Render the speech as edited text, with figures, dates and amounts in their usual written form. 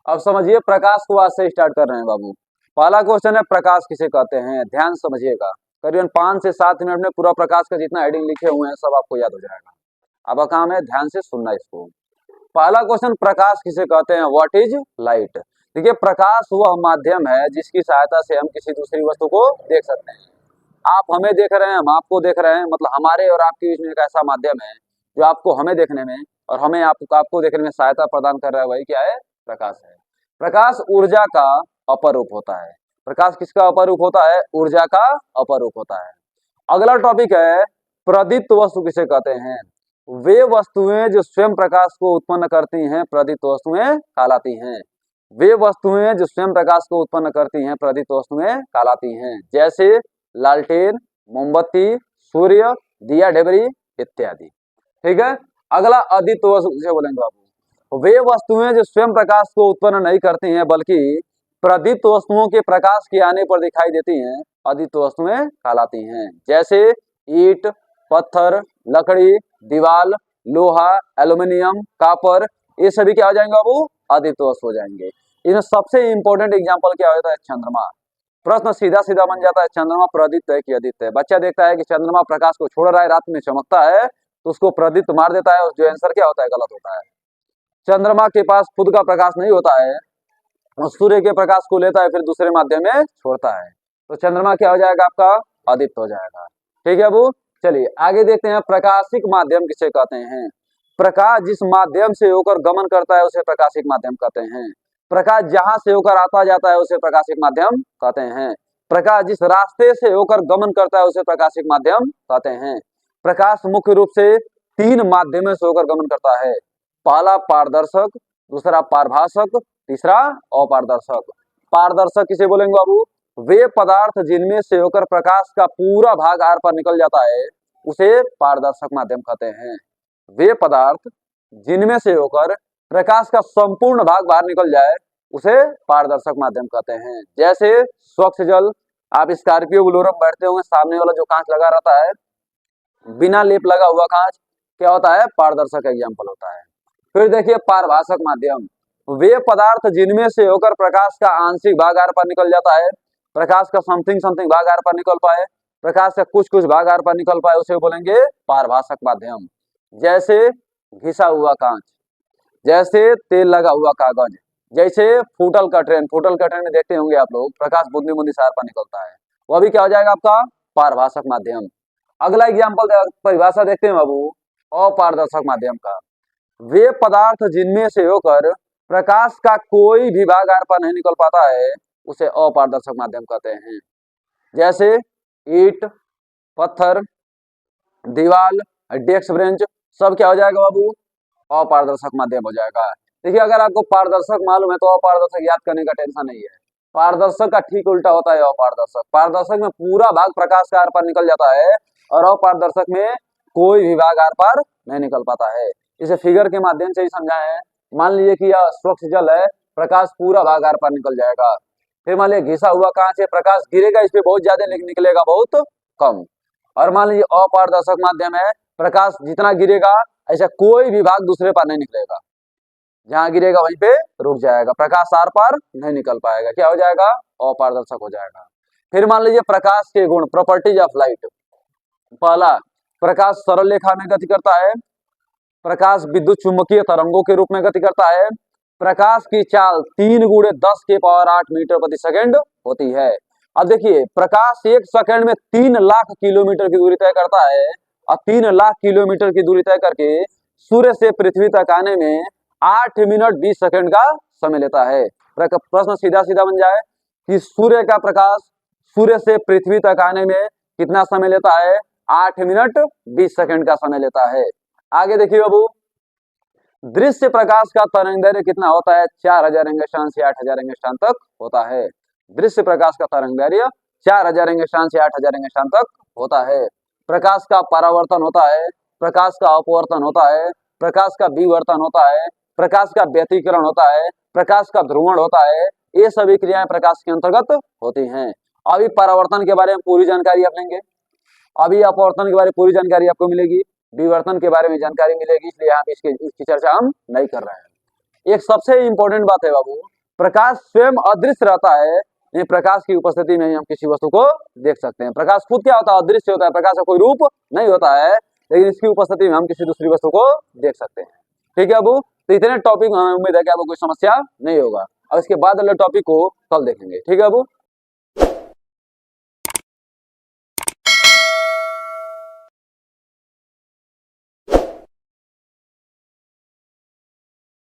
अब समझिए प्रकाश को आज से स्टार्ट कर रहे हैं बाबू। पहला क्वेश्चन है प्रकाश किसे कहते हैं, ध्यान समझिएगा। करीबन 5 से 7 मिनट में पूरा प्रकाश का जितना हेडिंग लिखे हुए हैं सब आपको याद हो जाएगा। अब काम है ध्यान से सुनना इसको। पहला क्वेश्चन प्रकाश किसे कहते हैं, व्हाट इज लाइट। देखिए प्रकाश वह माध्यम है जिसकी सहायता से हम किसी दूसरी वस्तु को देख सकते हैं। आप हमें देख रहे हैं, हम आपको देख रहे हैं, मतलब हमारे और आपके बीच में एक ऐसा माध्यम है जो आपको हमें देखने में और हमें आपको देखने में सहायता प्रदान कर रहा है, वही क्या है, प्रकाश है। प्रकाश ऊर्जा का अपर रूप होता है। प्रकाश किसका अपर रूप होता है, ऊर्जा का अपर रूप होता है। अगला टॉपिक है प्रदीप्त वस्तु किसे कहते हैं। वे वस्तुएं जो स्वयं प्रकाश को उत्पन्न करती हैं प्रदीप्त वस्तुएं कहलाती हैं। वे वस्तुएं जो स्वयं प्रकाश को उत्पन्न करती हैं प्रदीप्त वस्तुएं कहलाती हैं, जैसे लालटेन, मोमबत्ती, सूर्य, दिया ढेबरी इत्यादि। ठीक है। अगला अदीप्त वस्तु किसे बोलेंगे बाबू। वे वस्तुएं जो स्वयं प्रकाश को उत्पन्न नहीं करती हैं बल्कि प्रदीप्त वस्तुओं के प्रकाश के आने पर दिखाई देती हैं, अदीप्त वस्तुएं कहलाती हैं, जैसे ईंट, पत्थर, लकड़ी, दीवाल, लोहा, एल्यूमिनियम, कॉपर, ये सभी क्या हो जाएंगे बाबू, अदीप्त वस्तु हो जाएंगे। इसमें सबसे इंपॉर्टेंट एग्जांपल क्या होता है, चंद्रमा। प्रश्न सीधा सीधा बन जाता है, चंद्रमा प्रदीप्त है कि अदीप्त है। बच्चा देखता है कि चंद्रमा प्रकाश को छोड़ रहा है, रात में चमकता है, तो उसको प्रदीप्त मार देता है, जो आंसर क्या होता है, गलत होता है। चंद्रमा के पास खुद का प्रकाश नहीं होता है, और सूर्य के प्रकाश को लेता है फिर दूसरे माध्यम में छोड़ता है, तो चंद्रमा क्या हो जाएगा आपका, अदीप्त हो जाएगा। ठीक है अबू, चलिए आगे देखते हैं प्रकाशिक माध्यम किसे कहते हैं। प्रकाश जिस माध्यम से होकर गमन करता है उसे प्रकाशिक माध्यम कहते हैं। प्रकाश जहां से होकर आता जाता है उसे प्रकाशिक माध्यम कहते हैं। प्रकाश जिस रास्ते से होकर गमन करता है उसे प्रकाशिक माध्यम कहते हैं। प्रकाश मुख्य रूप से 3 माध्यमों से होकर गमन करता है। पहला पारदर्शक, दूसरा पारभाषक, तीसरा अपारदर्शक। पारदर्शक किसे बोलेंगे बाबू, वे पदार्थ जिनमें से होकर प्रकाश का पूरा भाग आर पर निकल जाता है उसे पारदर्शक माध्यम कहते हैं। वे पदार्थ जिनमें से होकर प्रकाश का संपूर्ण भाग बाहर निकल जाए उसे पारदर्शक माध्यम कहते हैं। जैसे स्वच्छ जल, आप स्कॉर्पियो बोलेरो में बैठते होंगे, सामने वाला जो कांच लगा रहता है, बिना लेप लगा हुआ कांच, क्या होता है, पारदर्शक एग्जाम्पल होता है। फिर देखिए पारभाषक माध्यम, वे पदार्थ जिनमें से होकर प्रकाश का आंशिक भाग आर पर निकल जाता है, प्रकाश का समथिंग समथिंग भाग आर पर निकल पाए, प्रकाश का कुछ कुछ भाग आर पर निकल पाए, उसे बोलेंगे पारभाषक माध्यम। जैसे घिसा हुआ कांच, जैसे तेल लगा हुआ कागज, जैसे फूटल का ट्रेन, फूटल का ट्रेन में देखते होंगे आप लोग, प्रकाश बूंदी बूंदी सार पर निकलता है, वह भी क्या हो जाएगा आपका, पारभाषक माध्यम। अगला एग्जाम्पल परिभाषा देखते हैं बाबू अपारदर्शक माध्यम का। वे पदार्थ जिनमें से होकर प्रकाश का कोई भी भाग आर पर नहीं निकल पाता है उसे अपारदर्शक माध्यम कहते हैं। जैसे ईंट, पत्थर, दीवाल, डेस्क बेंच, सब क्या हो जाएगा बाबू, अपारदर्शक माध्यम हो जाएगा। देखिए अगर आपको पारदर्शक मालूम है तो अपारदर्शक याद करने का टेंशन नहीं है। पारदर्शक का ठीक उल्टा होता है अपारदर्शक। पारदर्शक में पूरा भाग प्रकाश का आर पार निकल जाता है और अपारदर्शक में कोई भी भाग आर पार नहीं निकल पाता है। इसे फिगर के माध्यम से ही समझाए हैं। मान लीजिए कि यह स्वच्छ जल है, प्रकाश पूरा भाग आर पार निकल जाएगा। फिर मान लीजिए घिसा हुआ कांच है, प्रकाश गिरेगा इस पे बहुत ज्यादा लेकिन निकलेगा बहुत कम। और मान लीजिए अपारदर्शक माध्यम है, प्रकाश जितना गिरेगा ऐसा कोई भी भाग दूसरे पार नहीं निकलेगा, जहां गिरेगा वहीं पे रुक जाएगा, प्रकाश आर पार नहीं निकल पाएगा, क्या हो जाएगा, अपारदर्शक हो जाएगा। फिर मान लीजिए प्रकाश के गुण, प्रॉपर्टीज ऑफ लाइट। पहला, प्रकाश सरल रेखा में गति करता है। प्रकाश विद्युत चुंबकीय तरंगों के रूप में गति करता है। प्रकाश की चाल 3 × 10⁸ मीटर प्रति सेकंड होती है। अब देखिए प्रकाश 1 सेकंड में 3 लाख किलोमीटर की दूरी तय करता है, और 3 लाख किलोमीटर की दूरी तय करके सूर्य से पृथ्वी तक आने में 8 मिनट 20 सेकंड का समय लेता है। प्रश्न सीधा सीधा बन जाए कि सूर्य का प्रकाश सूर्य से पृथ्वी तक आने में कितना समय लेता है, 8 मिनट 20 सेकंड का समय लेता है। आगे देखिए बाबू, दृश्य प्रकाश का तरंगदैर्घ्य कितना होता है, 4000 एंगस्ट्रॉम से 8000 एंगस्ट्रॉम तक होता है। दृश्य प्रकाश का तरंगदैर्घ्य 4000 एंगस्ट्रॉम से 8000 एंगस्ट्रॉम तक होता है। प्रकाश का परावर्तन होता है, प्रकाश का अपवर्तन होता है, प्रकाश का विवर्तन होता है, प्रकाश का व्यतिकरण होता है, प्रकाश का ध्रुवण होता है। ये सभी क्रियाएं प्रकाश के अंतर्गत होती हैं। अभी परावर्तन के बारे में पूरी जानकारी आप लेंगे, अभी अपवर्तन के बारे में पूरी जानकारी आपको मिलेगी, विवर्तन के बारे में जानकारी मिलेगी, इसलिए यहाँ पे इसकी चर्चा हम नहीं कर रहे हैं। एक सबसे इंपॉर्टेंट बात है बाबू, प्रकाश स्वयं अदृश्य रहता है, यानी प्रकाश की उपस्थिति में ही हम किसी वस्तु को देख सकते हैं। प्रकाश खुद क्या होता है, अदृश्य होता है, प्रकाश का कोई रूप नहीं होता है, लेकिन इसकी उपस्थिति में हम किसी दूसरी वस्तु को देख सकते हैं। ठीक है बाबू, तो इतने टॉपिक हमें उम्मीद है कि आपको कोई समस्या नहीं होगा, और इसके बाद वाले टॉपिक को कल देखेंगे। ठीक है बाबू।